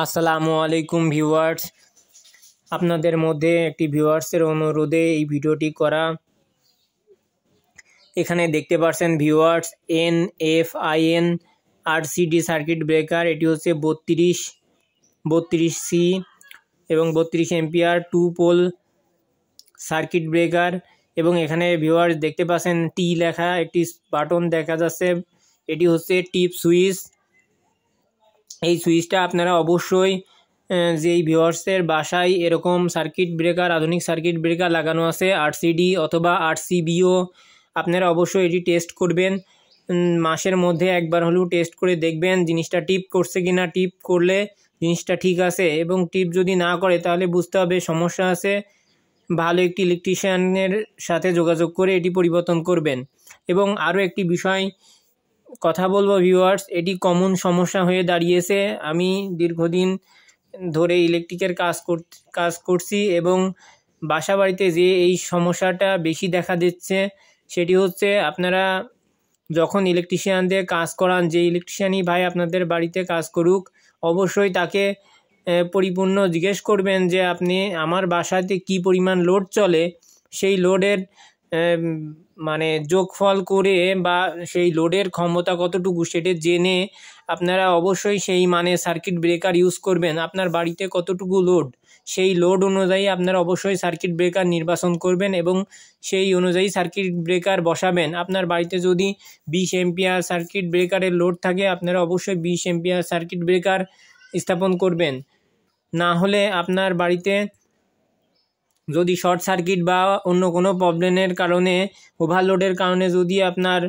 আসসালামু আলাইকুম ভিউয়ার্স, আপনাদের মধ্যে একটি ভিউয়ার্সের অনুরোধে এই ভিডিওটি করা। এখানে দেখতে পাচ্ছেন viewers NFIN RCD circuit breaker. এটি হচ্ছে 32C এবং 32 এম্পিয়ার 2 পোল সার্কিট ব্রেকার। এবং এখানে ভিউয়ার্স দেখতে পাচ্ছেন টি লেখা একটি বাটন দেখা যাচ্ছে, এটি হচ্ছে টিপ সুইচ। এই সুইচটা আপনারা অবশ্যই যেই ভিউয়ার্সের বাসায় এরকম সার্কিট ব্রেকার, আধুনিক সার্কিট ব্রেকার লাগানো আছে RCD অথবা RCBও, আপনারা অবশ্যই এটি টেস্ট করবেন। মাসের মধ্যে একবার হলেও টেস্ট করে দেখবেন জিনিসটা টিপ করছে কি না। টিপ করলে জিনিসটা ঠিক আছে, এবং টিপ যদি না করে তাহলে বুঝতে হবে সমস্যা আছে। ভালো একটি ইলেকট্রিশিয়ানের সাথে যোগাযোগ করে এটি পরিবর্তন করবেন। এবং আরও একটি বিষয় কথা বলবো ভিউয়ার্স, এটি কমন সমস্যা হয়ে দাঁড়িয়েছে। আমি দীর্ঘদিন ধরে ইলেকট্রিকের কাজ করছি এবং বাসা বাড়িতে যে এই সমস্যাটা বেশি দেখা দিচ্ছে সেটি হচ্ছে, আপনারা যখন ইলেকট্রিশিয়ানদের কাজ করান, যে ইলেকট্রিশিয়ানই ভাই আপনাদের বাড়িতে কাজ করুক, অবশ্যই তাকে পরিপূর্ণ জিজ্ঞেস করবেন যে আপনি আমার বাসাতে কি পরিমাণ লোড চলে, সেই লোডের মানে যোগফল করে বা সেই লোডের ক্ষমতা কতটুকু সেটা জেনে আপনারা অবশ্যই সেই মানে সার্কিট ব্রেকার ইউজ করবেন। আপনার বাড়িতে কতটুকু লোড, সেই লোড অনুযায়ী আপনারা অবশ্যই সার্কিট ব্রেকার নির্বাচন করবেন এবং সেই অনুযায়ী সার্কিট ব্রেকার বসাবেন। আপনার বাড়িতে যদি 20 এম্পিয়ার সার্কিট ব্রেকারের লোড থাকে, আপনারা অবশ্যই 20 এম্পিয়ার সার্কিট ব্রেকার স্থাপন করবেন। না হলে আপনার বাড়িতে যদি শর্ট সার্কিট বা অন্য কোনো প্রবলেমের কারণে, ওভারলোডের কারণে যদি আপনার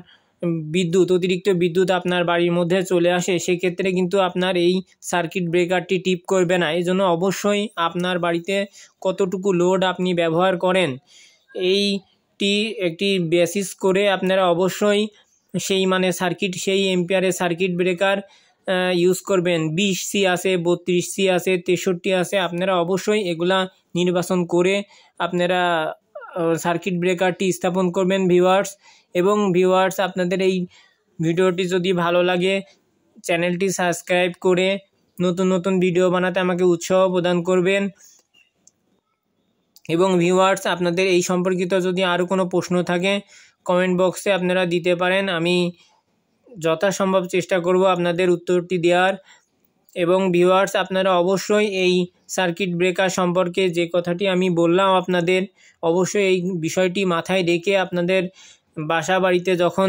অতিরিক্ত বিদ্যুৎ আপনার বাড়ির মধ্যে চলে আসে, সেক্ষেত্রে কিন্তু আপনার এই সার্কিট ব্রেকারটি টিপ করবে না। এই জন্য অবশ্যই আপনার বাড়িতে কতটুকু লোড আপনি ব্যবহার করেন, এইটি একটি বেসিস করে আপনারা অবশ্যই সেই মানে সার্কিট, সেই এম্পিয়ারের সার্কিট ব্রেকার ইউজ করবেন। 20C আছে, 32C আছে, 63 আছে। আপনারা অবশ্যই এগুলা নির্বাচন করে আপনারা সার্কিট ব্রেকারটি স্থাপন করবেন ভিউয়ার্স। এবং ভিউয়ার্স, আপনাদের এই ভিডিওটি যদি ভালো লাগে চ্যানেলটি সাবস্ক্রাইব করে নতুন নতুন ভিডিও বানাতে আমাকে উৎসাহ প্রদান করবেন। এবং ভিউয়ার্স, আপনাদের এই সম্পর্কিত যদি আরও কোনো প্রশ্ন থাকে কমেন্ট বক্সে আপনারা দিতে পারেন, আমি যথাসম্ভব চেষ্টা করব আপনাদের উত্তরটি দেওয়ার। এবং ভিউয়ার্স, আপনারা অবশ্যই এই সার্কিট ব্রেকার সম্পর্কে যে কথাটি আমি বললাম আপনাদের, অবশ্যই এই বিষয়টি মাথায় রেখে আপনাদের বাসা বাড়িতে যখন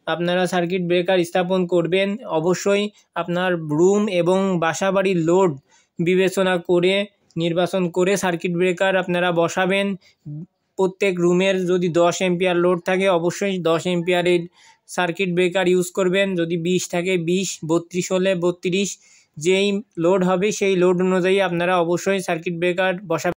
আপনারা সার্কিট ব্রেকার স্থাপন করবেন, অবশ্যই আপনার রুম এবং বাসা বাড়ির লোড বিবেচনা করে নির্বাচন করে সার্কিট ব্রেকার আপনারা বসাবেন। প্রত্যেক রুমের যদি 10 এম্পিয়ার লোড থাকে, অবশ্যই 10 এম্পিয়ারের সার্কিট ব্রেকার ইউজ করবেন। যদি 20 থাকে 20, 32 হলে 32, যেই লোড হবে সেই লোড অনুযায়ী আপনারা অবশ্যই সার্কিট ব্রেকার বসাবেন।